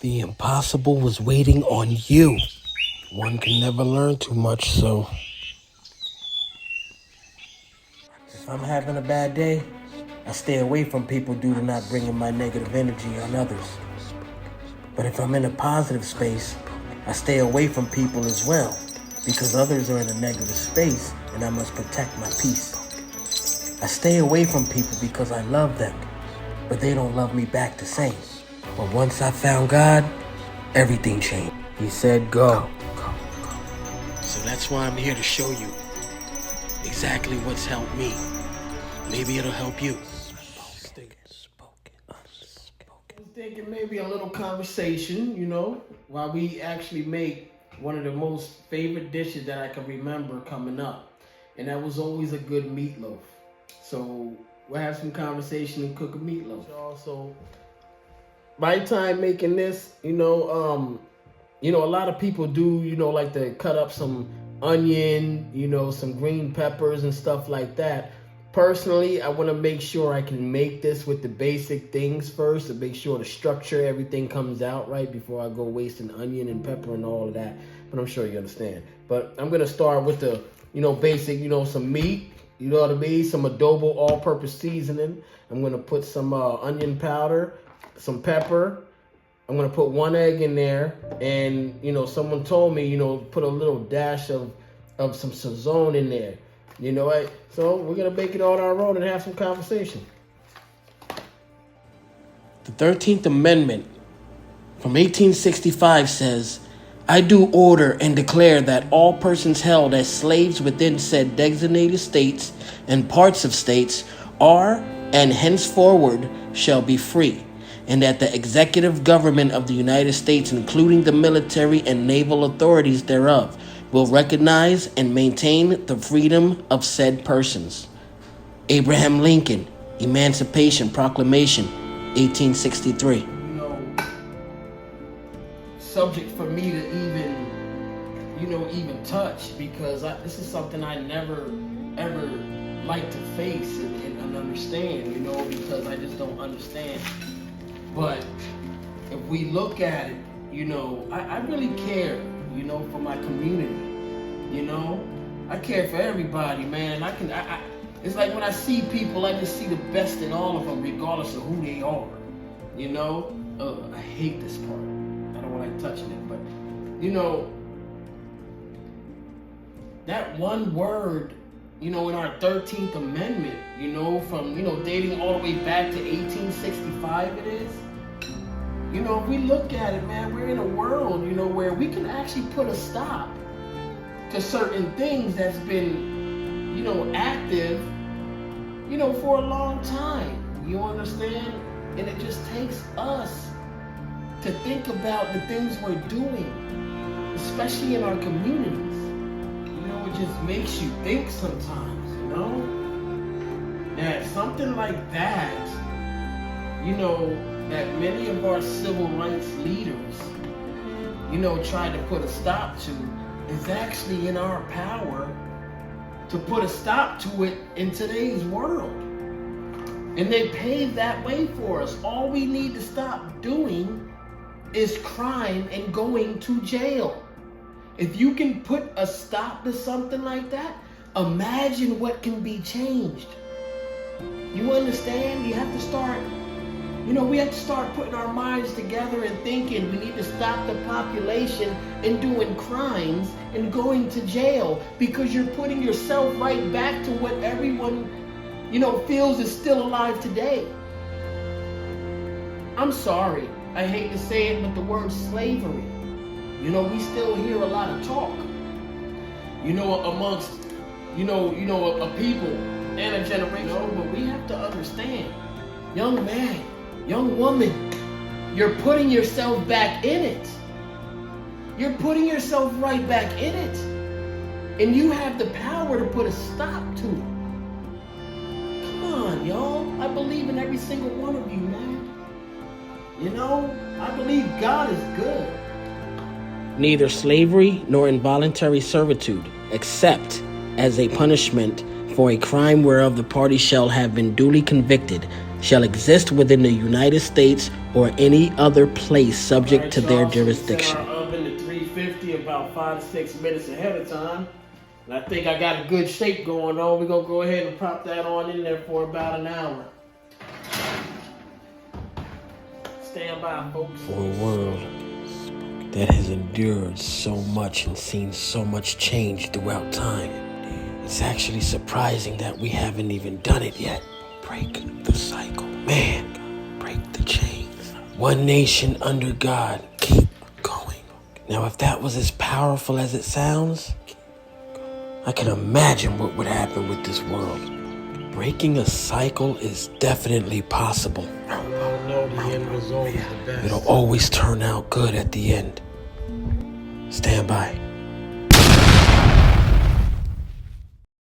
The impossible was waiting on you. One can never learn too much, so if I'm having a bad day, I stay away from people due to not bringing my negative energy on others. But if I'm in a positive space, I stay away from people as well, because others are in a negative space and I must protect my peace. I stay away from people because I love them, but they don't love me back the same. But once I found God, everything changed. He said, go. So that's why I'm here to show you exactly what's helped me. Maybe it'll help you. I was thinking maybe a little conversation, while we actually make one of the most favorite dishes that I can remember coming up. And that was always a good meatloaf. So we'll have some conversation and cook a meatloaf. Also, by the time making this, a lot of people do, like to cut up some onion, some green peppers and stuff like that. Personally, I want to make sure I can make this with the basic things first to make sure the structure, everything comes out right before I go wasting onion and pepper and all of that. But I'm sure you understand. But I'm going to start with the, basic, some meat, some adobo all-purpose seasoning. I'm going to put some onion powder, some pepper. I'm going to put 1 egg in there. And, someone told me, put a little dash of some sazon in there. So we're going to make it on our own and have some conversation. The 13th Amendment from 1865 says, I do order and declare that all persons held as slaves within said designated states and parts of states are and henceforward shall be free, and that the executive government of the United States, including the military and naval authorities thereof, will recognize and maintain the freedom of said persons. Abraham Lincoln, Emancipation Proclamation, 1863. Subject for me to even touch, because this is something I never ever like to face and understand, because I just don't understand. But if we look at it, I really care, for my community. I care for everybody, man. It's like when I see people, I just see the best in all of them, regardless of who they are. I hate this part. I don't like touching it, but that one word, in our 13th Amendment, from dating all the way back to 1865, it is. If we look at it, man, we're in a world, where we can actually put a stop to certain things that's been, active, for a long time. You understand? And it just takes us to think about the things we're doing, especially in our communities. It just makes you think sometimes, that something like that, that many of our civil rights leaders, tried to put a stop to, is actually in our power to put a stop to it in today's world. And they paved that way for us. All we need to stop doing is crime and going to jail. If you can put a stop to something like that, imagine what can be changed. You understand? You have to start, we have to start putting our minds together and thinking we need to stop the population and doing crimes and going to jail, because you're putting yourself right back to what everyone, feels is still alive today. I'm sorry. I hate to say it, but the word slavery, we still hear a lot of talk, amongst, a people and a generation. But we have to understand, young man, young woman, you're putting yourself back in it. You're putting yourself right back in it. And you have the power to put a stop to it. Come on, y'all. I believe in every single one of you, man. I believe God is good. Neither slavery nor involuntary servitude, except as a punishment for a crime whereof the party shall have been duly convicted, shall exist within the United States or any other place subject to their jurisdiction. Set our oven to 350 about 5 to 6 minutes ahead of time. And I think I got a good shape going on. We're going to go ahead and pop that on in there for about an hour. Stand by, folks. For a world that has endured so much and seen so much change throughout time, it's actually surprising that we haven't even done it yet. Break the cycle. Man, break the chains. One nation under God. Keep going. Now, if that was as powerful as it sounds, I can imagine what would happen with this world. Breaking a cycle is definitely possible. We all know the end result is the best. It'll always turn out good at the end. Stand by.